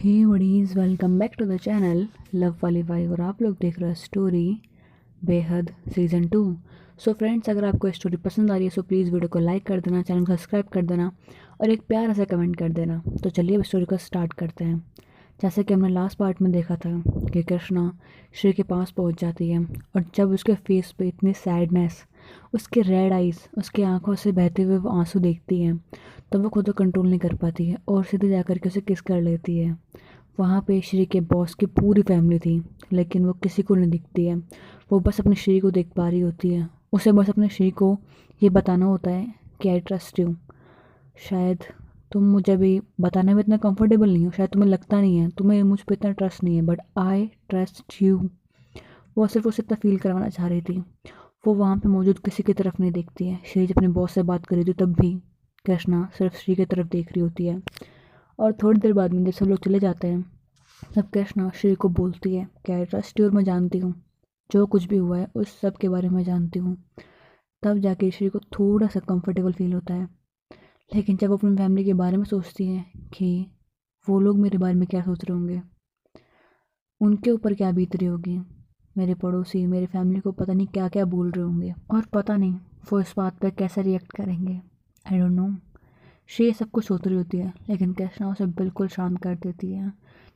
हे वडीज़, welcome back to the channel love वाली Y. और आप लोग देख रहे हैं स्टोरी बेहद सीज़न 2। सो फ्रेंड्स, अगर आपको स्टोरी पसंद आ रही है सो प्लीज़ वीडियो को लाइक कर देना, चैनल को सब्सक्राइब कर देना और एक प्यारा सा कमेंट कर देना। तो चलिए अब स्टोरी को स्टार्ट करते हैं। जैसे कि हमने लास्ट पार्ट में देखा था कि कृष्णा श्री के पास पहुंच जाती है और जब उसके फेस पे इतनी सैडनेस, उसके रेड आइज़, उसकी आंखों से बहते हुए वो आंसू देखती है तो वो खुद को कंट्रोल नहीं कर पाती है और सीधे जाकर के उसे किस कर लेती है। वहाँ पे श्री के बॉस की पूरी फैमिली थी लेकिन वो किसी को नहीं दिखती है। वो बस अपने श्री को देख पा रही होती है। उसे बस अपने श्री को ये बताना होता है कि आई ट्रस्ट यू। शायद तुम मुझे भी बताने में इतना कंफर्टेबल नहीं हो, शायद तुम्हें लगता नहीं है, तुम्हें मुझ पर इतना ट्रस्ट नहीं है, बट आई ट्रस्ट यू। वो सिर्फ उसे इतना फील करवाना चाह रही थी। वो वहाँ पे मौजूद किसी की तरफ नहीं देखती है। श्री जब अपने बॉस से बात कर रही थी तब भी कृष्णा सिर्फ श्री की तरफ देख रही होती है। और थोड़ी देर बाद में जब सब लोग चले जाते हैं तब कृष्णा श्री को बोलती है कि आई ट्रस्ट यू और मैं जानती हूँ जो कुछ भी हुआ है उस सब के बारे में जानती हूँ। तब जाके श्री को थोड़ा सा कंफर्टेबल फील होता है। लेकिन जब वो अपनी फैमिली के बारे में सोचती है कि वो लोग मेरे बारे में क्या सोच रहे होंगे, उनके ऊपर क्या बीत रही होगी, मेरे पड़ोसी मेरी फैमिली को पता नहीं क्या क्या बोल रहे होंगे और पता नहीं वो इस बात पर कैसे रिएक्ट करेंगे। आई डोंट नो। श्री सब कुछ सोच रही होती है लेकिन कृष्णा उसे बिल्कुल शांत कर देती है।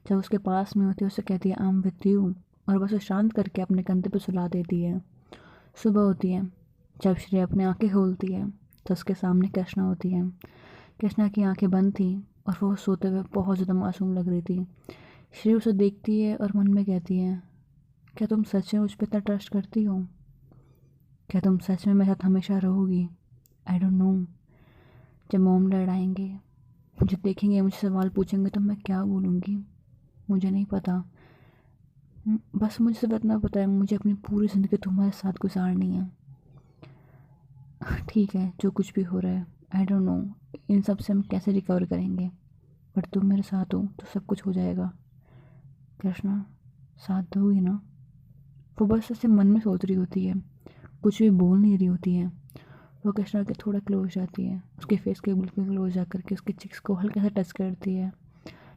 जब उसके पास में होती है उसे कहती है आई एम विथ यू और बस उसे शांत करके अपने कंधे पर सुला देती है। सुबह होती है। जब श्री अपनी आंखें खोलती है तो उसके सामने कृष्णा होती है। कृष्णा की आंखें बंद थी और वो सोते हुए बहुत ज़्यादा मासूम लग रही थी। श्री उसे देखती है और मन में कहती है, क्या तुम सच में मुझ पर इतना ट्रस्ट करती हो? क्या तुम सच में मेरे साथ हमेशा रहोगी? आई डोंट नो। जब मॉम डैड आएंगे, मुझे देखेंगे, मुझे सवाल पूछेंगे तो मैं क्या बोलूँगी मुझे नहीं पता। बस मुझे सिर्फ इतना पता है मुझे अपनी पूरी ज़िंदगी तुम्हारे साथ गुजारनी है। ठीक है, जो कुछ भी हो रहा है आई डोंट नो इन सब से हम कैसे रिकवर करेंगे, बट तुम मेरे साथ हो तो सब कुछ हो जाएगा। कृष्णा, साथ दोगी ना? वो बस ऐसे मन में सोच रही होती है, कुछ भी बोल नहीं रही होती है। वो कृष्णा के थोड़ा क्लोज जाती है, उसके फेस के बिल्कुल क्लोज जाकर के उसके चिक्स को हल्का सा टच करती है।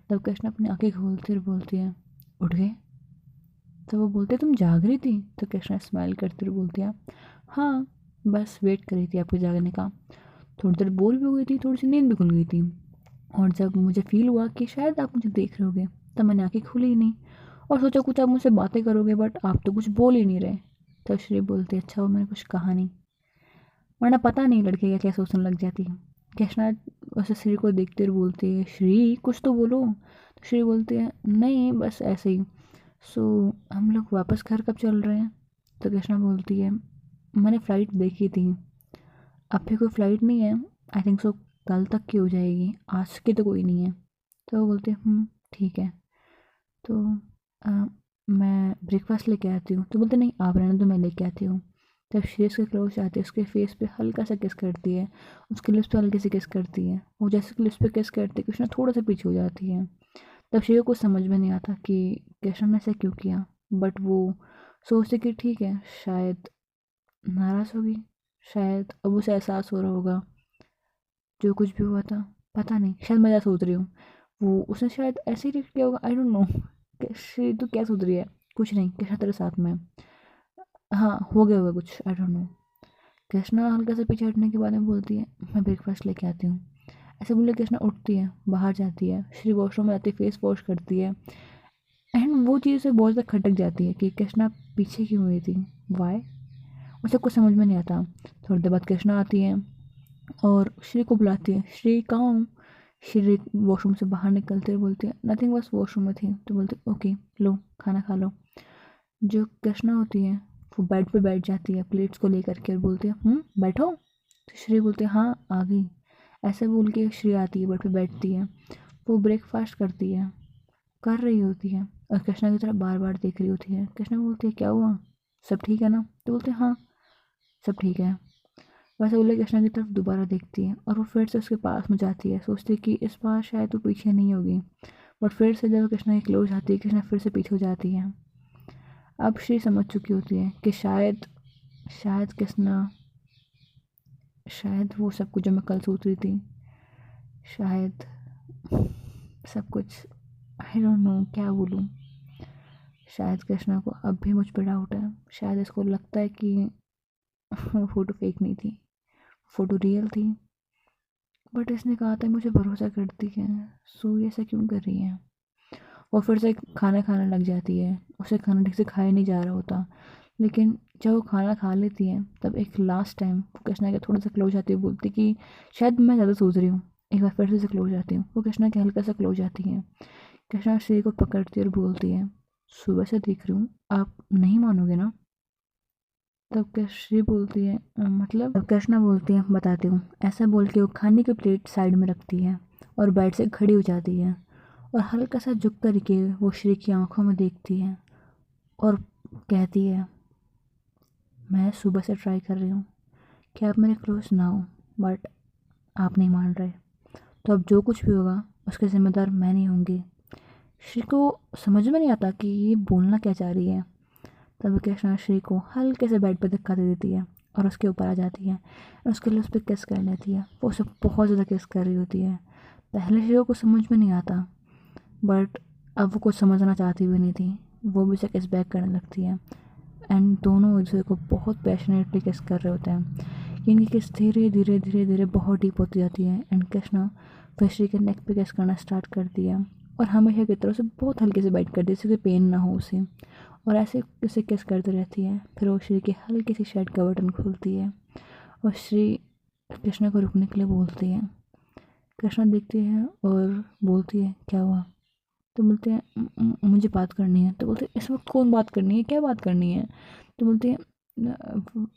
तब कृष्णा अपनी आंखें खोलती और बोलती है, उठ गए? तो वो बोलती है, तुम जाग रही थी? तो कृष्णा स्माइल करती और बोलती है, हाँ, बस वेट कर रही थी आपके जागने का। थोड़ी देर बोर भी हो गई थी, थोड़ी सी नींद भी खुल गई थी और जब मुझे फील हुआ कि शायद आप मुझे देख रहे होगे तब मैंने आंखें खोली ही नहीं और सोचा कुछ आप मुझसे बातें करोगे बट आप तो कुछ बोल ही नहीं रहे। तो श्री बोलती है, अच्छा वो मैंने कुछ कहा नहीं, वरना पता नहीं लड़के क्या क्या सोचने लग जाती है। कृष्णा वैसे श्री को देखते हुए बोलती है, श्री कुछ तो बोलो। तो श्री बोलती है, नहीं बस ऐसे ही। सो हम लोग वापस घर कब चल रहे हैं? तो कृष्णा बोलती है, मैंने फ़्लाइट देखी थी, अब भी कोई फ़्लाइट नहीं है, आई थिंक सो कल तक की हो जाएगी, आज की तो कोई नहीं है। तो वो बोलते हैं, ठीक है, तो अ, मैं ब्रेकफास्ट लेके आती हूँ। तो बोलते नहीं, आप रहने दो, मैं लेके आती हूँ। तब श्रेयस के क्लोज आती है, उसके फेस पे हल्का सा किस करती है, उसके लिप्स पे हल्की सी किस करती है। वो जैसे लिप्स पे किस करती है कृष्णा थोड़ा सा पीछे हो जाती है। तब श्रेय को समझ में नहीं आता कि कृष्णा ने ऐसा क्यों किया, बट वो सोचते कि ठीक है, शायद नाराज़ होगी, शायद अब उसे एहसास हो रहा होगा जो कुछ भी हुआ था। पता नहीं, शायद मैं क्या सोच रही हूँ, वो उसने शायद ऐसे ही रिएक्ट किया होगा, आई डोंट नो। कैसे तो क्या सोच रही है? कुछ नहीं, कृष्णा तेरे साथ में है। हाँ, हो गया होगा कुछ, आई डोंट नो। कृष्णा हल्का सा पीछे हटने के बाद में बोलती है, मैं ब्रेकफास्ट लेके आती हूँ। ऐसे बोले कृष्णा उठती है, बाहर जाती है, श्री वॉशरूम में आती है, फेस वॉश करती है एंड वो चीज़ से बहुत ज़्यादा खटक जाती है कि कृष्णा पीछे क्यों हुई थी, वाई। उसे कुछ समझ में नहीं आता। थोड़ी देर बाद कृष्णा आती है और श्री को बुलाती है, श्री कहाँ हूँ? श्री वॉशरूम से बाहर निकलते हुए बोलती है, नथिंग, बस वॉशरूम में थी। तो बोलते ओके, लो खाना खा लो। जो कृष्णा होती है वो बेड पे बैठ जाती है प्लेट्स को लेकर के और बोलती है, बैठो। तो श्री बोलती है, हाँ आ गई। ऐसे बोल के श्री आती है, बेड पे बैठती है, वो ब्रेकफास्ट करती है, कर रही होती है और कृष्णा की तरफ बार बार देख रही होती है। कृष्णा बोलती है, क्या हुआ, सब ठीक है ना? तो बोलते हैं, हाँ सब ठीक है। वैसे वो कृष्णा की तरफ दोबारा देखती है और वो फिर से उसके पास में जाती है, सोचती है कि इस बार शायद वो पीछे नहीं होगी, बट फिर से जब कृष्णा के क्लोज आती है कृष्णा फिर से पीछे हो जाती है। अब श्री समझ चुकी होती है कि शायद शायद कृष्णा, शायद वो सब कुछ जो मैं कल सोच रही थी, शायद सब कुछ आई डोंट नो क्या बोलूँ। शायद कृष्णा को अब भी मुझ पर डाउट है। शायद इसको लगता है कि वो फ़ोटो फेक नहीं थी, फ़ोटो रियल थी। बट इसने कहा था मुझे भरोसा करती है, सो ये ऐसा क्यों कर रही है। और फिर से खाना खाने लग जाती है। उसे खाना ठीक से खाया नहीं जा रहा होता, लेकिन जब वो खाना खा लेती है तब एक लास्ट टाइम वो कृष्णा के थोड़ा सा क्लोज आती है, बोलती कि शायद मैं ज़्यादा सोच रही हूँ, एक बार फिर से क्लोज आती हूँ। वो कृष्णा के हल्का सा क्लोज आती है। कृष्णा श्री को पकड़ती है और बोलती है सुबह से देख रही हूँ, आप नहीं मानोगे ना। तब कृष्णा बोलती है मतलब, तब कृष्णा बोलती है बताती हूँ। ऐसा बोल के वो खाने की प्लेट साइड में रखती है और बेड से खड़ी हो जाती है और हल्का सा झुक करके वो श्री की आंखों में देखती है और कहती है मैं सुबह से ट्राई कर रही हूँ कि आप मेरे क्लोज ना हो, बट आप नहीं मान रहे, तो अब जो कुछ भी होगा उसके ज़िम्मेदार मैं नहीं होंगी। श्री को समझ में नहीं आता कि ये बोलना क्या चाह रही है। तब कृष्णा श्री को हल्के से बेड पर धक्का दे देती है और उसके ऊपर आ जाती है और उसके लिए उस पर किस कर लेती है। वो उसे बहुत ज़्यादा किस कर रही होती है। पहले श्री को समझ में नहीं आता, बट अब वो कुछ समझना चाहती भी नहीं थी। वो भी उसे किस बैक करने लगती है एंड दोनों एक दूसरे को बहुत पैशनेटली किस कर रहे होते हैं। इनकी किस धीरे धीरे धीरे धीरे बहुत डीप होती जाती है एंड कृष्णा फिर श्री के नेक पे किस करना स्टार्ट कर दिया और हमेशा की तरह उसे बहुत हल्के से बाइट करती है जिससे पेन ना हो उसे, और ऐसे उसे किस करती रहती है। फिर वो श्री की हल्की सी शर्ट का बटन खोलती है और श्री कृष्णा को रुकने के लिए बोलती है। कृष्णा देखती है और बोलती है क्या हुआ। तो बोलते हैं मुझे बात करनी है। तो बोलते हैं इस वक्त कौन बात करनी है, क्या बात करनी है। तो बोलते हैं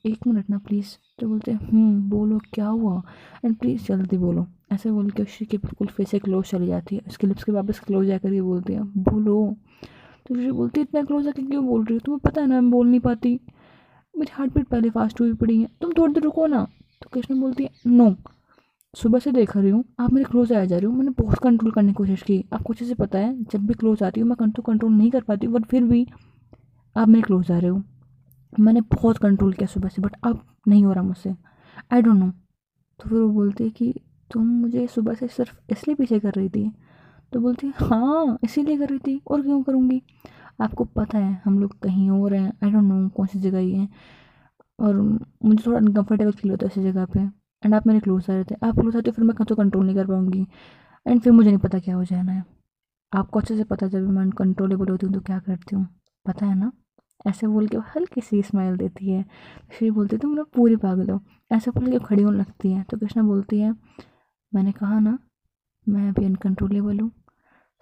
एक मिनट ना प्लीज़। तो बोलते हैं बोलो क्या हुआ एंड प्लीज़ जल्दी बोलो। ऐसे बोल के श्री की बिल्कुल फेस से क्लोज चली जाती है, उसके लिप्स के वापस क्लोज आकर ये बोलती है बोलो। तो श्री बोलती है इतना क्लोज आकर क्यों बोल रही हो, तुम्हें पता है ना मैं बोल नहीं पाती, मेरी हार्ट बीट पहले फास्ट हुई पड़ी है, तुम थोड़ी देर रुको ना। तो कृष्ण बोलती है नो, सुबह से देख रही हूँ आप मेरे क्लोज आ जा रही हूँ, मैंने बहुत कंट्रोल करने की कोशिश की, आपको अच्छे से पता है जब भी क्लोज आती हूँ मैं कंट्रोल नहीं कर पाती हूँ, बट फिर भी आप मेरे क्लोज आ रहे हो। मैंने बहुत कंट्रोल किया सुबह से, बट अब नहीं हो रहा मुझसे, आई डोंट नो। तो फिर वो बोलती है कि तुम मुझे सुबह से सिर्फ इसलिए पीछे कर रही थी। तो बोलती है हाँ इसीलिए कर रही थी, और क्यों करूँगी। आपको पता है हम लोग कहीं और हैं, आई डोंट नो कौन सी जगह ये है, और मुझे थोड़ा अनकंफर्टेबल फील होता है ऐसी जगह पे। एंड आप मेरे क्लोज आ रहे थे, आप क्लोज आते हो फिर मैं तो कंट्रोल नहीं कर पाऊंगी एंड फिर मुझे नहीं पता क्या हो जाना है। आपको अच्छे से पता है जब मैं अनकंट्रोलेबल होती हूँ तो क्या करती हूँ, पता है ना। ऐसे बोल के वो हल्की सी स्माइल देती है। श्री बोलती है तुम लोग पूरी पागल हो। ऐसे बोल के खड़ी होने लगती है। तो कृष्णा बोलती है मैंने कहा ना मैं अभी अनकंट्रोलेबल हूँ,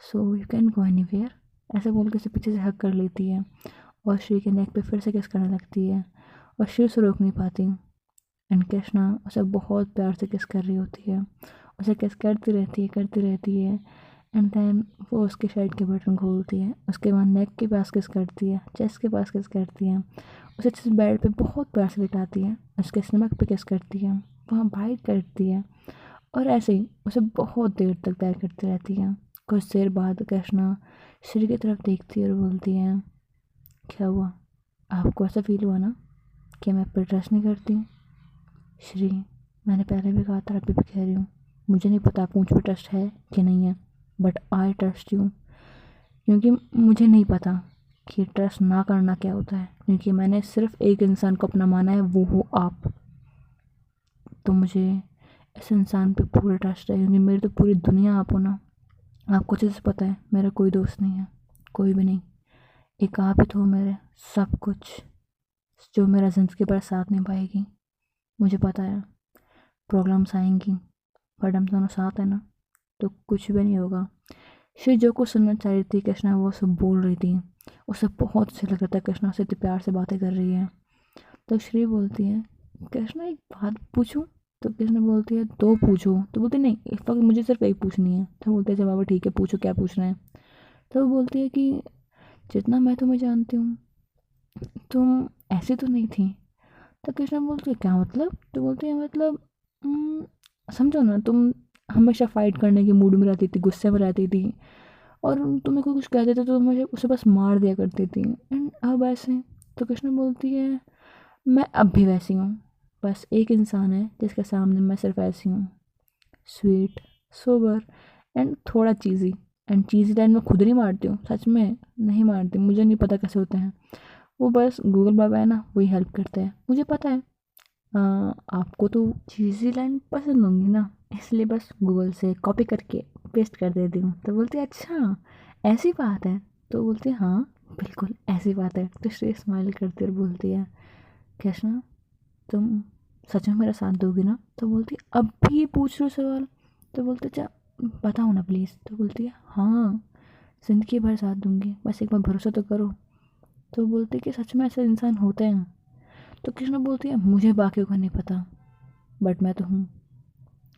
so you can go anywhere. ऐसे बोल के उसे पीछे से हक कर लेती है और श्री के नेक पे फिर से किस करने लगती है और श्री उसे रोक नहीं पाती एंड कृष्णा उसे बहुत प्यार से किस कर रही होती है। उसे किस करती रहती है एंड देन वो उसके शर्ट के बटन खोलती है, उसके बाद नेक के पास किस करती है, चेस्ट के पास किस करती है, उसे जिस बेड पे बहुत प्यार से लिटाती है, उसके स्टमक पे किस करती है, वहाँ बाइट करती है और ऐसे ही उसे बहुत देर तक प्यार करती रहती है। कुछ देर बाद कृष्णा श्री की तरफ देखती है और बोलती है क्या हुआ, आपको ऐसा फील हुआ ना कि मैं आप पर ट्रस्ट नहीं करती। श्री मैंने पहले भी कहा था, अभी भी कह रही हूँ, मुझे नहीं पता आपको मुझ पर ट्रस्ट है कि नहीं है, बट आई ट्रस्ट यू, क्योंकि मुझे नहीं पता कि ट्रस्ट ना करना क्या होता है, क्योंकि मैंने सिर्फ एक इंसान को अपना माना है, वो हो आप। तो मुझे इस इंसान पे पूरा ट्रस्ट है, क्योंकि मेरी तो पूरी दुनिया आप हो ना। आपको अच्छे से पता है मेरा कोई दोस्त नहीं है, कोई भी नहीं, एक आप ही तो हो मेरे सब कुछ, जो मेरा ज़िंदगी भर साथ निभाएगी। मुझे पता है प्रॉब्लम्स आएंगी, बट हम दोनों साथ हैं ना, तो कुछ भी नहीं होगा। श्री जो कुछ सुनना चाह रही थी कृष्णा वो सब बोल रही थी। उसे बहुत अच्छा लग रहा था कृष्णा से इतने प्यार से बातें कर रही है। तो श्री बोलती है कृष्णा एक बात पूछूं। तो कृष्णा बोलती है दो पूछो। तो बोलती नहीं इस वक्त मुझे सिर्फ एक पूछनी है। तो बोलते हैं अच्छा बाबा ठीक है पूछो क्या पूछना है। तो वो बोलती है कि जितना मैं तुम्हें जानती हूँ तुम ऐसी तो नहीं थी। तो कृष्णा बोलती है क्या मतलब। तो बोलती है मतलब समझो ना तुम हमेशा फाइट करने के मूड में रहती थी, गुस्से में रहती थी, और तुम्हें कोई कुछ कह देते तो मुझे उसे बस मार दिया करती थी, एंड अब ऐसे। तो कृष्णा बोलती है मैं अब भी वैसी हूँ, बस एक इंसान है जिसके सामने मैं सिर्फ ऐसी हूँ, स्वीट, सोबर एंड थोड़ा चीज़ी, एंड चीज़ी लाइन मैं खुद नहीं मारती हूँ, सच में नहीं मारती, मुझे नहीं पता कैसे होते हैं। वो बस गूगल बाबा है ना, वही हेल्प करते हैं, मुझे पता है। अ, आपको तो चीज़ी लाइन पसंद होंगी ना, इसलिए बस गूगल से कॉपी करके पेस्ट कर देती हूँ। तो बोलती है अच्छा ऐसी बात है। तो बोलती है हाँ बिल्कुल ऐसी बात है। तो श्रेय स्माइल करती है और बोलती है कृष्णा तुम सच में मेरा साथ दोगी ना। तो बोलती है अब भी ये पूछ रहे हो सवाल। तो बोलते अच्छा बताओ ना प्लीज़। तो बोलती है हाँ ज़िंदगी भर साथ दूंगी, बस एक बार भरोसा तो करो। तो बोलती है कि सच में ऐसे इंसान होते हैं। तो कृष्णा बोलती है मुझे बाकियों का नहीं पता, बट मैं तो हूँ।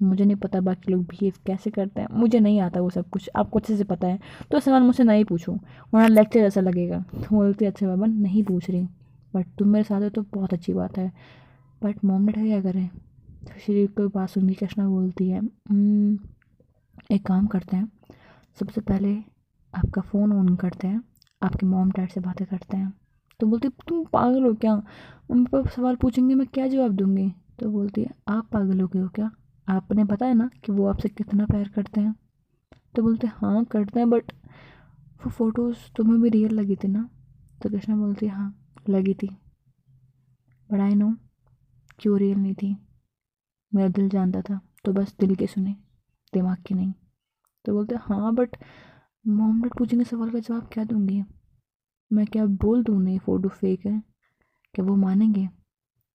मुझे नहीं पता बाकी लोग बिहेव कैसे करते हैं, मुझे नहीं आता वो सब कुछ, आपको अच्छे से पता है। तो सवाल मुझसे नहीं पूछो वरना लेक्चर जैसा लगेगा। तो बोलती है अच्छा बाबा नहीं पूछ रही, बट तुम मेरे साथ हो तो बहुत अच्छी बात है, बट मॉम डैड क्या करें। तो श्री को बात सुन के कृष्णा बोलती है एक काम करते हैं, सबसे पहले आपका फ़ोन ऑन करते हैं, आपके मॉम डैड से बातें करते हैं। तो बोलती है तुम पागल हो क्या, मम्मी पापा सवाल पूछेंगे मैं क्या जवाब दूंगी। तो बोलती है आप पागल हो गए हो क्या, आपने बताया ना कि वो आपसे कितना प्यार करते हैं। तो बोलते हैं हाँ करते हैं, बट वो फ़ोटोज़ तुम्हें भी रियल लगी थी ना। तो कृष्णा बोलती है हाँ लगी थी, बट आई नो क्यों रियल नहीं थी, मेरा दिल जानता था, तो बस दिल की सुनी, दिमाग की नहीं। तो बोलते हैं हाँ बट मॉम डैड पूछेंगे सवाल का जवाब क्या दूंगी, मैं क्या बोल दूँ उन्हें फ़ोटो फेक है, क्या वो मानेंगे।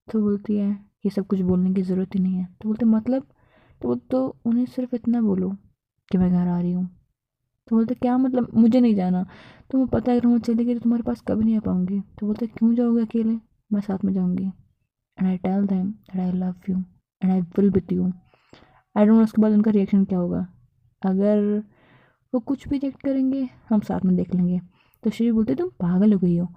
तो बोलती है ये सब कुछ बोलने की ज़रूरत ही नहीं है। तो बोलते मतलब, तो उन्हें सिर्फ इतना बोलो कि मैं घर आ रही हूँ। तो बोलते क्या मतलब, मुझे नहीं जाना, तुम्हें पता है अगर मैं चली गई तो तुम्हारे पास कभी नहीं आ पाऊंगी। तो बोलते क्यों जाओगे अकेले, मैं साथ में जाऊंगी। And I tell them that I love you and I will with you. I don't know उसके बाद उनका रिएक्शन क्या होगा, अगर वो कुछ भी रिएक्ट करेंगे हम साथ में देख लेंगे। तो श्री बोलते तुम पागल हो गई हो,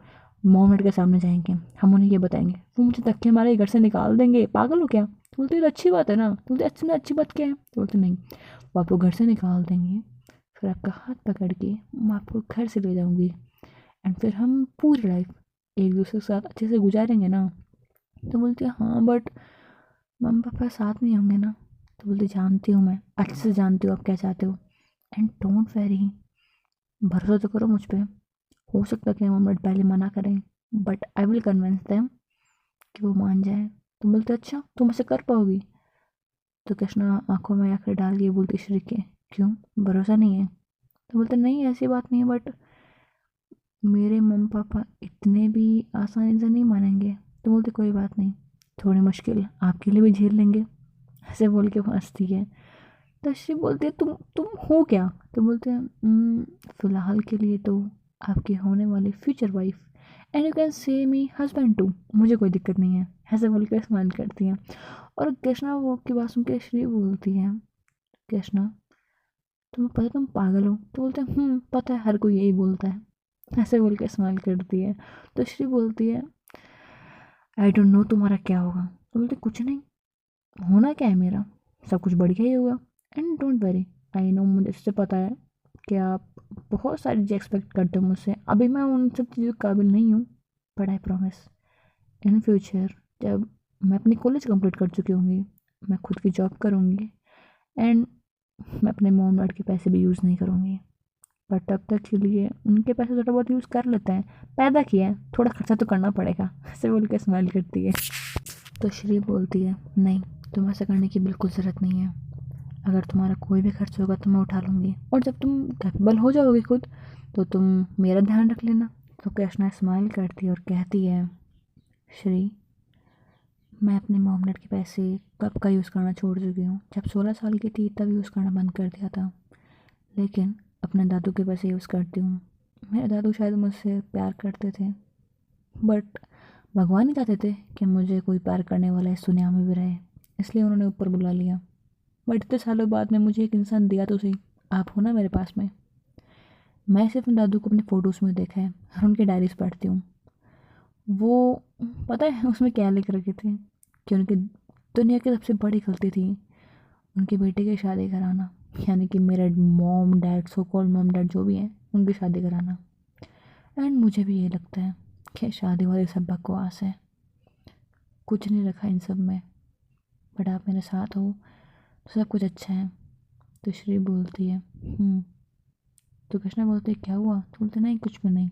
मोहम्मद के सामने जाएंगे, हम उन्हें ये बताएंगे, वो मुझे धक्के मारे घर से निकाल देंगे, पागल हो क्या। तो बोलते तो अच्छी बात है ना। तो बोलते अच्छी में अच्छी बात क्या है। तो बोलते नहीं, वो आपको घर से निकाल देंगे, फिर आपका हाथ पकड़ के मैं आपको घर से ले जाऊंगी, एंड फिर हम पूरी लाइफ एक दूसरे के साथ अच्छे से गुजारेंगे ना। तो बोलती है हाँ बट मम्मी पापा साथ नहीं होंगे ना। तो बोलती जानती हूँ, मैं अच्छे से जानती हूँ आप क्या चाहते हो, एंड डोंट वेरी, भरोसा तो करो मुझ पे। हो सकता है कि मम्मी पहले मना करें, but I will convince them कि वो मान जाए। तुम बोलते अच्छा तुम ऐसे कर पाओगी। तो कृष्णा आंखों में आंखें डाल के बोलती श्री के क्यों, भरोसा नहीं है। तो बोलते नहीं ऐसी बात नहीं है, बट मेरे मम्मी पापा इतने भी आसानी से नहीं मानेंगे। तो बोलते कोई बात नहीं, थोड़ी मुश्किल आपके लिए भी झेल लेंगे, ऐसे बोल के वो हंसती है। तो श्री बोलती है तुम हो क्या। तो बोलते हैं फिलहाल के लिए तो आपकी होने वाली future wife, and you can say me husband to, मुझे कोई दिक्कत नहीं है, ऐसे बोल के स्माइल करती हैं। और कृष्णा वो की बात सुन के श्री बोलती है कृष्णा तुम्हें पता है तुम पागल हो। तो बोलते हैं पता है हर कोई यही बोलता है, ऐसे बोल के स्माइल करती है। तो श्री बोलती है आई डोंट नो तुम्हारा क्या होगा। तो बोलते कुछ नहीं, होना क्या है मेरा, सब कुछ बढ़िया ही होगा, and don't worry, I know मुझे इससे पता है कि आप बहुत सारी चीज़ें एक्सपेक्ट करते हो मुझसे, अभी मैं उन सब चीज़ों के काबिल नहीं हूँ, but I promise in future जब मैं अपनी कॉलेज कंप्लीट कर चुकी होंगी, मैं खुद की जॉब करूँगी, एंड मैं अपने मॉम डैड के पैसे भी यूज़ नहीं करूँगी, पर तब तक के लिए उनके पैसे थोड़ा बहुत यूज़ कर लेते हैं, पैदा किया है थोड़ा खर्चा तो करना पड़ेगा, ऐसे बोल के स्माइल करती है। तो श्री बोलती है नहीं, तुम्हें ऐसा करने की बिल्कुल ज़रूरत नहीं है, अगर तुम्हारा कोई भी खर्च होगा तो मैं उठा लूँगी, और जब तुम कैपेबल हो जाओगे खुद तो तुम मेरा ध्यान रख लेना। तो कृष्णा स्माइल करती है और कहती है श्री मैं अपने मॉम डैड के पैसे कब का यूज़ करना छोड़ चुकी हूँ, जब 16 साल की थी तब यूज़ करना बंद कर दिया था, लेकिन अपने दादू के पैसे यूज़ करती हूँ। मेरे दादू शायद मुझसे प्यार करते थे, बट भगवान ही चाहते थे कि मुझे कोई प्यार करने वाला इस दुनिया में भी रहे, इसलिए उन्होंने ऊपर बुला लिया। बट इतने सालों बाद में मुझे एक इंसान दिया तो सही, आप हो ना मेरे पास में। मैं सिर्फ उन दादू को अपने फ़ोटोज़ में देखा है और उनके डायरीज पढ़ती हूँ। वो पता है उसमें क्या लिख रखे थे कि उनकी दुनिया की सबसे बड़ी गलती थी उनके बेटे की शादी कराना, यानी कि मेरे mom dad so called mom dad जो भी हैं उनकी शादी कराना। एंड मुझे भी ये लगता है कि शादी वादी सब बकवास है, कुछ नहीं रखा इन सब में, बट आप मेरे साथ हो तो सब कुछ अच्छा है। तो श्री बोलती है तो कृष्णा बोलते क्या हुआ? तो बोलते नहीं कुछ भी नहीं।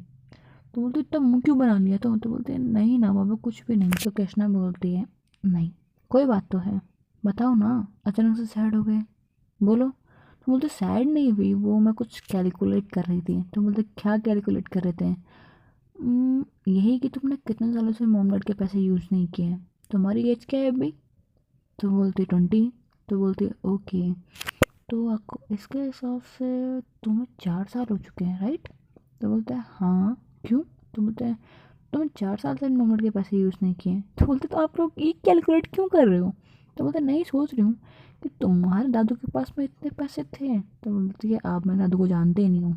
तो बोलते इतना मुँह क्यों बना लिया? तो बोलते नहीं ना बाबा कुछ भी नहीं। तो कृष्णा बोलती है नहीं कोई बात तो है, बताओ ना, अचानक से सैड हो गए, बोलो। तो बोलते सैड नहीं हुई, वो मैं कुछ कैलकुलेट कर रही थी। तो बोलते क्या कैलकुलेट कर रहे थे? यही कि तुमने कितने सालों से मोम डैड के पैसे यूज़ नहीं किए हैं, तुम्हारी एज क्या है अभी? तो बोलती 20। तो बोलती ओके, तो आपको इसके हिसाब से तुम्हें 4 साल हो चुके हैं राइट? तो बोलता है हाँ क्यों? तो बोलते हैं तुमने 4 साल से मोम डैड के पैसे यूज़ नहीं किए हैं। तो बोलते तो आप लोग ये कैलकुलेट क्यों कर रहे हो? तो बोलते नहीं सोच रही हूँ कि तुम्हारे दादू के पास में इतने पैसे थे। तो बोलती है आप मेरे दादू को जानते ही नहीं हो,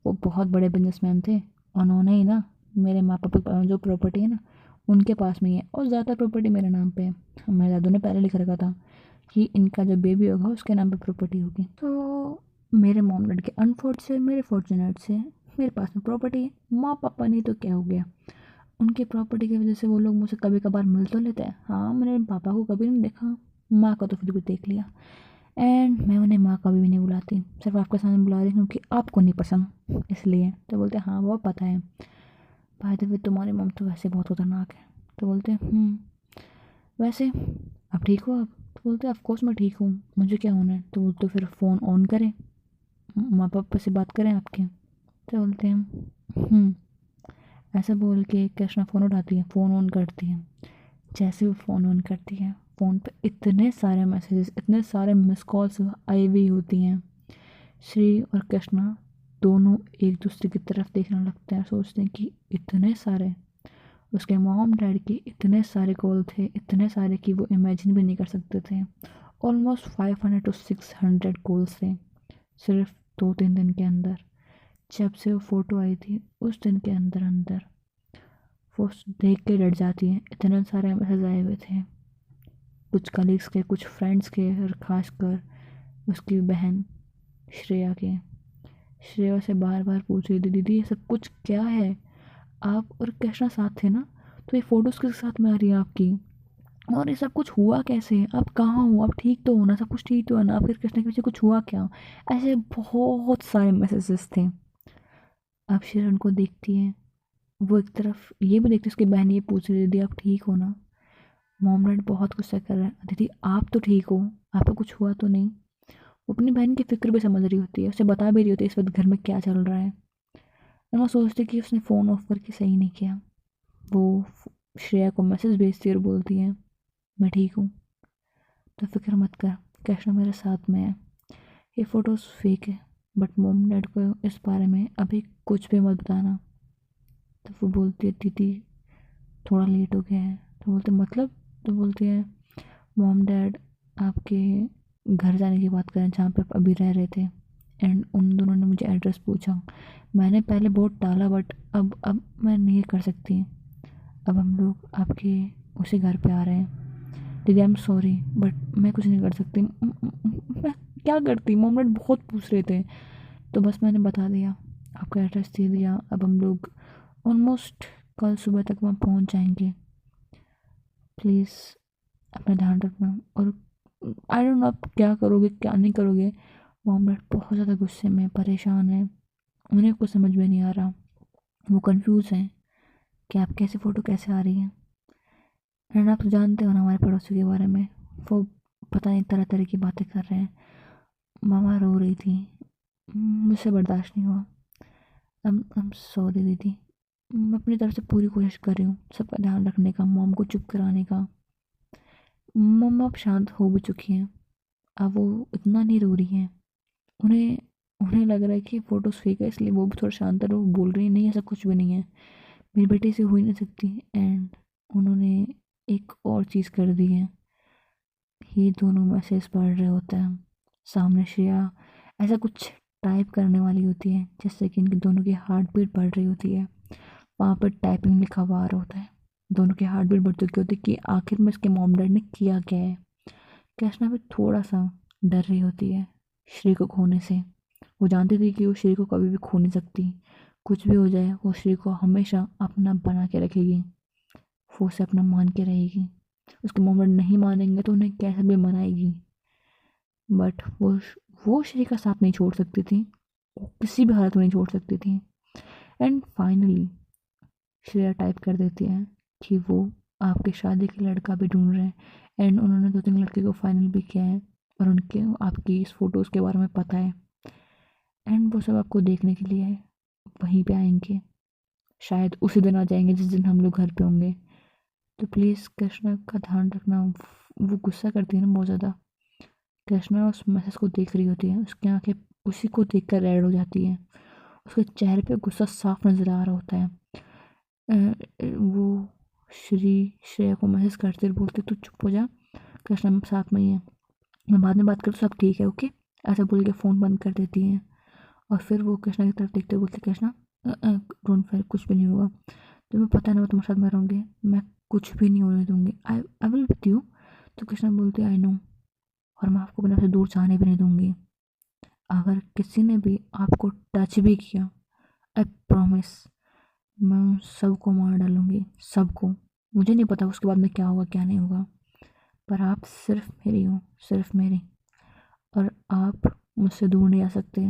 वो बहुत बड़े बिजनेसमैन थे, उन्होंने ही ना मेरे माँ पापा की जो प्रॉपर्टी है ना उनके पास में ही है, और ज़्यादा प्रॉपर्टी मेरे नाम पे है। मेरे दादू ने पहले लिख रखा था कि इनका जब बेबी होगा उसके नाम पे प्रॉपर्टी होगी। तो मेरे मॉम डैड के अनफॉर्चुनेट मेरे फॉर्चुनेट से मेरे पास में प्रॉपर्टी है। माँ पापा नहीं तो क्या हो गया, उनके प्रॉपर्टी की वजह से वो लोग मुझसे कभी कभार मिल तो लेते हैं। हाँ मैंने पापा को कभी नहीं देखा, माँ को तो फिर भी देख लिया। एंड मैं उन्हें माँ कभी भी नहीं बुलाती, सिर्फ आपके सामने बुला रही हूँ क्योंकि आपको नहीं पसंद इसलिए। तो बोलते हाँ वो पता है, बाय द वे तुम्हारी मम तो वैसे बहुत खतरनाक है। तो बोलते वैसे अब ठीक हो आप? तो बोलते ऑफ कोर्स मैं ठीक हूँ, मुझे क्या होना है? तो बोलते फिर फ़ोन ऑन करें, माँ पापा से बात करें आपके। तो बोलते हैं ऐसा बोल के कृष्णा फ़ोन उठाती है, फ़ोन ऑन करती है। जैसे वो फ़ोन ऑन करती है फ़ोन पे इतने सारे मैसेजेस इतने सारे मिस कॉल्स आई हुई होती हैं। श्री और कृष्णा दोनों एक दूसरे की तरफ देखने लगते हैं, सोचते हैं कि इतने सारे, उसके मॉम डैड के इतने सारे कॉल थे, इतने सारे कि वो इमेजिन भी नहीं कर सकते थे। ऑलमोस्ट 500 to 600 कॉल्स थे सिर्फ 2-3 दिन के अंदर। जब से वो फ़ोटो आई थी उस दिन के अंदर अंदर वो देख के डर जाती है, इतने सारे मैसेज आए हुए थे, कुछ कलीग्स के, कुछ फ्रेंड्स के, और ख़ासकर उसकी बहन श्रेया के। श्रेया से बार बार पूछ रही थी दीदी ये सब कुछ क्या है, आप और कृष्णा साथ थे ना, तो ये फ़ोटोज़ किसके साथ में आ रही है आपकी, और ये सब कुछ हुआ कैसे, आप कहाँ हो, आप ठीक तो हो ना, सब कुछ ठीक तो है ना, फिर कृष्णा के पीछे कुछ हुआ क्या? ऐसे बहुत सारे मैसेजेस थे। अब श्रेया उनको देखती है, वो एक तरफ ये भी देखती है उसकी बहन ये पूछ रही दीदी आप ठीक हो ना। मॉम डैड बहुत गुस्सा कर रहे हैं, दीदी आप तो ठीक हो, आपको कुछ हुआ तो नहीं? वो अपनी बहन की फिक्र भी समझ रही होती है, उसे बता भी रही होती है इस वक्त घर में क्या चल रहा है। और वो सोचती कि उसने फ़ोन ऑफ करके सही नहीं किया। वो श्रेया को मैसेज भेजती है और बोलती है मैं ठीक हूँ, तो फिक्र मत कर, कृष्णा मेरे साथ में है, ये फ़ोटोज़ फेक है, बट मॉम डैड को इस बारे में अभी कुछ भी मत बताना। तो वो बोलती है दीदी थोड़ा लेट हो गया है। तो बोलते मतलब? तो बोलती है मॉम डैड आपके घर जाने की बात करें जहाँ पे आप अभी रह रहे थे, एंड उन दोनों ने मुझे एड्रेस पूछा, मैंने पहले बहुत टाला बट अब मैं नहीं कर सकती, अब हम लोग आपके उसी घर पे आ रहे हैं, दीदी आई एम सॉरी बट मैं कुछ नहीं कर सकती। मैं क्या करती, मॉम डैड बहुत पूछ रहे थे, तो बस मैंने बता दिया, आपका एड्रेस दे दिया, अब हम लोग ऑलमोस्ट कल सुबह तक वहाँ पहुँच जाएंगे, प्लीज़ अपना ध्यान रखना। और आई डोंट नो आप क्या करोगे क्या नहीं करोगे। मॉम डैड बहुत ज़्यादा गुस्से में परेशान है, उन्हें कुछ समझ में नहीं आ रहा, वो कंफ्यूज हैं कि आप कैसे फ़ोटो कैसे आ रही हैं। एंड आप तो जानते हो ना हमारे पड़ोसी के बारे में, वो पता नहीं तरह तरह की बातें कर रहे हैं। मामा रो रही थी, मुझसे बर्दाश्त नहीं हुआ, I'm सॉरी दीदी, मैं अपनी तरफ से पूरी कोशिश कर रही हूँ सबका ध्यान रखने का, मॉम को चुप कराने का। मम्मा अब शांत हो भी चुकी हैं, अब वो इतना नहीं रो रही हैं, उन्हें उन्हें लग रहा है कि फ़ोटोज़ फेक है, इसलिए वो भी थोड़ा शांत है, वो बोल रही है नहीं ऐसा कुछ भी नहीं है, मेरी बेटी से हो ही नहीं सकती। एंड उन्होंने एक और चीज़ कर दी है, ये दोनों मैसेज पढ़ रहे होते हैं, सामने श्रेया ऐसा कुछ टाइप करने वाली होती है जिससे कि इनके दोनों की हार्ट बीट बढ़ रही होती है, वहाँ पर टाइपिंग लिखा हुआ आ रहा होता है, दोनों की हार्ट बीट बढ़ चुकी होती है कि आखिर में इसके मॉम डैड ने किया क्या है। कृष्णा भी थोड़ा सा डर रही होती है श्री को खोने से, वो जानती थी कि वो श्री को कभी भी खो नहीं सकती, कुछ भी हो जाए वो श्री को हमेशा अपना बना के रखेगी, वो उसे अपना मान के रहेगी, उसके मॉम डैड नहीं मानेंगे तो उन्हें कैसे भी मनाएगी, बट वो श्री का साथ नहीं छोड़ सकती थी। वो किसी भी हालत में नहीं छोड़ सकती थी। एंड फाइनली श्रेया टाइप कर देती है कि वो आपके शादी के लड़का भी ढूंढ रहे हैं, एंड उन्होंने 2-3 लड़के को फाइनल भी किया है और उनके आपकी इस फ़ोटोज़ के बारे में पता है, एंड वो सब आपको देखने के लिए वहीं पे आएंगे। शायद उसी दिन आ जाएंगे जिस दिन हम लोग घर पे होंगे। तो प्लीज़ कृष्णा का ध्यान रखना। वो गुस्सा करती है ना बहुत ज़्यादा। कृष्णा उस मैसेज को देख रही होती है, उसकी आंखें उसी को देखकर रेड हो जाती हैं, उसके चेहरे पे गुस्सा साफ नज़र आ रहा होता है। वो श्रेया को मैसेज करते हुए बोलते तू चुप हो जा, कृष्णा साथ में ही है, मैं बाद में बात करूँ, सब ठीक है ओके, ऐसा बोल के फ़ोन बंद कर देती हैं। और फिर वो कृष्णा की तरफ देखते हुए बोलते कृष्णा डोंट फेयर, कुछ भी नहीं होगा, तुम्हें पता है ना मैं तुम्हारे साथ में रहूँगी, मैं कुछ भी नहीं होने दूँगी, आई आई विल विद यू। तो कृष्णा बोलती आई नो, और मैं आपको अपने से दूर जाने भी नहीं दूँगी। अगर किसी ने भी आपको टच भी किया, आई प्रॉमिस मैं उन सबको मार डालूँगी, सबको। मुझे नहीं पता उसके बाद में क्या होगा क्या नहीं होगा, पर आप सिर्फ मेरी हो, सिर्फ मेरी, और आप मुझसे दूर नहीं जा सकते।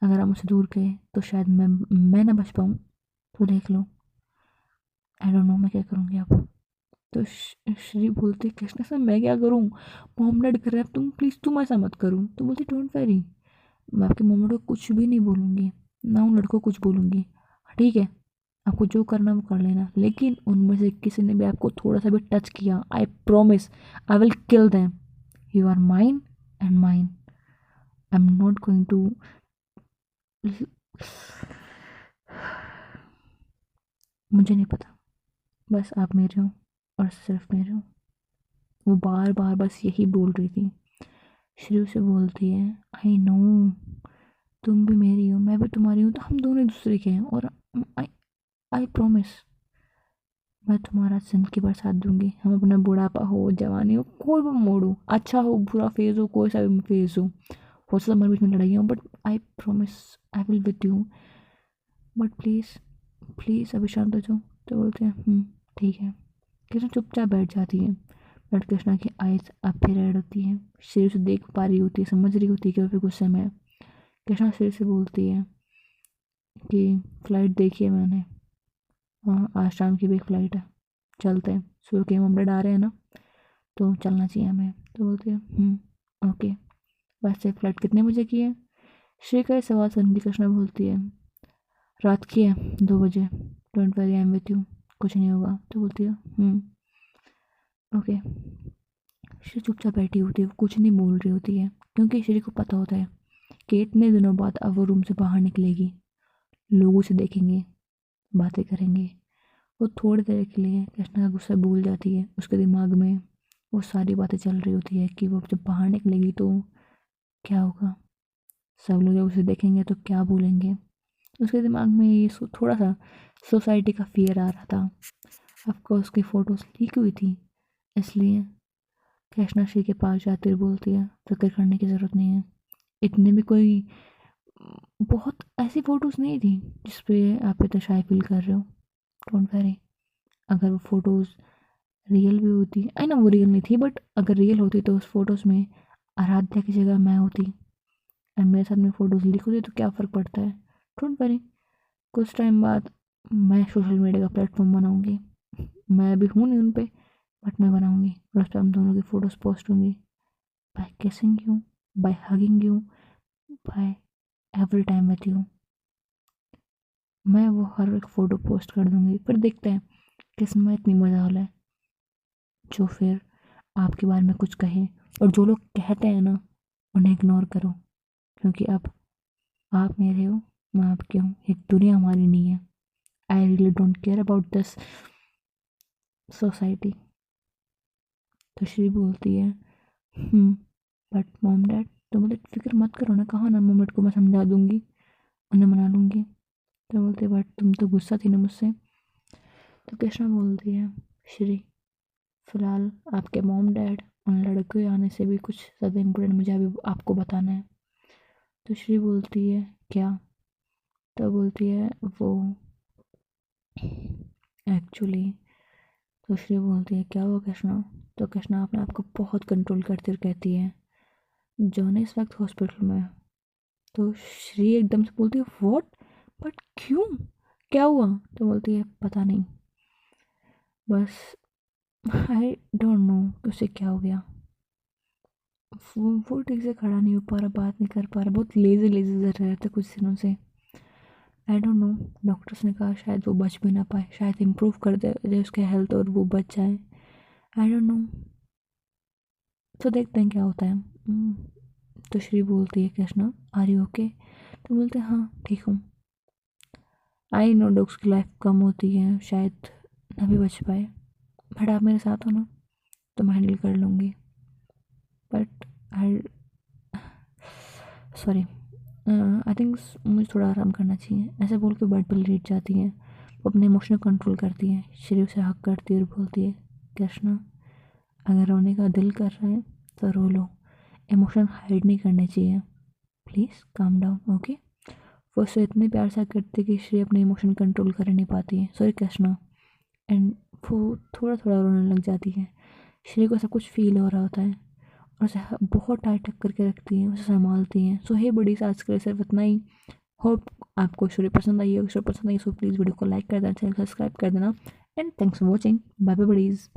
अगर आप मुझसे दूर गए तो शायद मैं ना बच पाऊँ, तो देख लो, आई डोंट नो मैं क्या करूँगी अब। तो श्री बोलती कृष्णा सर मैं क्या करूँ, मॉम डैड कर रहे हैं, तुम प्लीज़ तुम ऐसा मत करो। तो बोलती डोंट वरी, मैं आपके मम्मी को कुछ भी नहीं बोलूँगी, ना उन लड़कों को कुछ बोलूँगी, ठीक है, आपको जो करना वो कर लेना, लेकिन उनमें से किसी ने भी आपको थोड़ा सा भी टच किया, I promise I will kill them, you are mine and mine, I am not going to. मुझे नहीं पता, बस आप मेरे हो और सिर्फ मेरे हो। वो बार बार बस यही बोल रही थी। श्री से बोलती है आई नो, तुम भी मेरी हो मैं भी तुम्हारी हूँ, तो हम दोनों एक दूसरे के हैं, और आई आई प्रॉमिस मैं तुम्हारा जिंदगी भर साथ दूंगी, हम अपना बुढ़ापा हो जवानी हो कोई भी मोड़ हो, अच्छा हो बुरा फेज हो कोई सा भी फेज हो सकता हमारे बीच में लड़ाई हो, but I promise I will with you, but please please अभी शांत हो जाओ। तो बोलते हैं ठीक है। कृष्णा चुपचाप बैठ जाती है, बट कृष्णा की आइज अब भी रेड होती है, श्री उसे देख पा रही होती है, समझ रही होती है कि वो भी गुस्से में है। कृष्णा श्री से बोलती है कि फ़्लाइट देखी है मैंने, हाँ आज शाम की भी एक फ़्लाइट है, चलते हैं, सुबह के हम डा रहे हैं ना, तो चलना चाहिए हमें। तो बोलती है ओके। वैसे फ़्लाइट कितने बजे की है? श्री का ये सवाल सुन के कृष्णा बोलती है रात की है, 2 बजे, don't worry I am with you, कुछ नहीं होगा। तो बोलती है ओके। श्री चुपचाप बैठी होती है, वो कुछ नहीं बोल रही होती है, क्योंकि श्री को पता होता है कि इतने दिनों बाद अब वो रूम से बाहर निकलेगी, लोगों से देखेंगे, बातें करेंगे। वो थोड़ी देर के लिए कृष्णा का गुस्सा भूल जाती है, उसके दिमाग में वो सारी बातें चल रही होती है कि वो जब बाहर निकलेगी तो क्या होगा, सब लोग जब उसे देखेंगे तो क्या बोलेंगे। उसके दिमाग में ये थोड़ा सा सोसाइटी का फियर आ रहा था। ऑफकोर्स उसकी फ़ोटोज़ लीक हुई थी, इसलिए कृष्णा श्री के पास जाती हुई बोलती है फिक्र करने की ज़रूरत नहीं है, इतने भी कोई बहुत ऐसी फ़ोटोज़ नहीं थी जिस पे आप इतना शाय फील कर रहे हो, डोंट वरी। अगर वो फ़ोटोज़ रियल भी होती, आई ना वो रियल नहीं थी, बट अगर रियल होती तो उस फोटोज़ में आराध्या की जगह मैं होती, और मेरे साथ में फ़ोटोज़ लीक होती तो क्या फ़र्क पड़ता है, डोंट वरी। कुछ टाइम बाद मैं सोशल मीडिया का प्लेटफॉर्म बनाऊंगी, मैं अभी हूँ नहीं उन पे, बट मैं बनाऊंगी, और उस पर हम दोनों की फ़ोटोज़ पोस्ट होंगी, by kissing you, by hugging you, by every time with you. मैं वो हर एक फ़ोटो पोस्ट कर दूंगी, फिर देखते हैं किस्मत इतनी मजा वाला है जो फिर आपके बारे में कुछ कहे, और जो लोग कहते हैं ना उन्हें इग्नोर करो, क्योंकि अब आप मेरे हो, मैं आपके हूँ, एक दुनिया हमारी नहीं है। I really don't care about this society. तो श्री बोलती है बट मॉम डैड, तो बोले फिक्र मत करो ना, कहा ना मॉम डैड को मैं समझा दूंगी, उन्हें मना लूँगी। तो बोलते बट तुम तो गुस्सा थी ना मुझसे। तो कृष्णा बोलती है श्री फिलहाल आपके मॉम डैड उन लड़के आने से भी कुछ ज़्यादा इम्पोर्टेंट मुझे अभी आपको बताना है। तो श्री बोलती है क्या? तो बोलती है वो एक्चुअली, तो श्री बोलती है क्या हुआ कृष्णा? तो कृष्णा अपने आप को बहुत कंट्रोल करते हुए कहती है जॉन इस वक्त हॉस्पिटल में है। तो श्री एकदम से बोलती है व्हाट, बट क्यों, क्या हुआ? तो बोलती है पता नहीं, बस आई डोंट नो कि उसे क्या हो गया। वो ठीक से खड़ा नहीं हो पा रहा, बात नहीं कर पा रहा, बहुत लेजी लेजी रह रहा था कुछ दिनों से। आई डोंट नो, डॉक्टर्स ने कहा शायद वो बच भी ना पाए, शायद इम्प्रूव कर दे उसके हेल्थ और वो बच जाए। आई डोंट नो, तो देखते हैं क्या होता है। तो श्री बोलती है कृष्णा आर यू ओके? तो बोलते हैं हाँ ठीक हूँ। आई नो डॉग्स की लाइफ कम होती है, शायद ना भी बच पाए, बट आप मेरे साथ हो ना, तो मैं हैंडल कर लूँगी। But I sorry, I think मुझे थोड़ा आराम करना चाहिए, ऐसे बोल के बेड पर लेट जाती है। वो अपने इमोशनल कंट्रोल करती है, श्री उसे हक करती है और बोलती है कृष्णा अगर रोने का दिल कर रहा है तो रो लो, इमोशन हाइड नहीं करने चाहिए, प्लीज़ काम डाउन ओके। वो उसे इतने प्यार से करती है कि श्री अपने इमोशन कंट्रोल कर नहीं पाती है, सॉरी कृष्णा। एंड वो थोड़ा थोड़ा रोने लग जाती है। श्री को सब कुछ फील हो रहा होता है और उसे बहुत टाइट टक करके रखती हैं, उसे संभालती हैं। सो हे बड़ी आज के लिए सिर्फ इतना ही। होप आपको स्टोरी पसंद आई हो, स्टोरी पसंद आई सो प्लीज़ वीडियो को लाइक कर देना, चैनल सब्सक्राइब कर देना। And thanks for watching, bye bye buddies.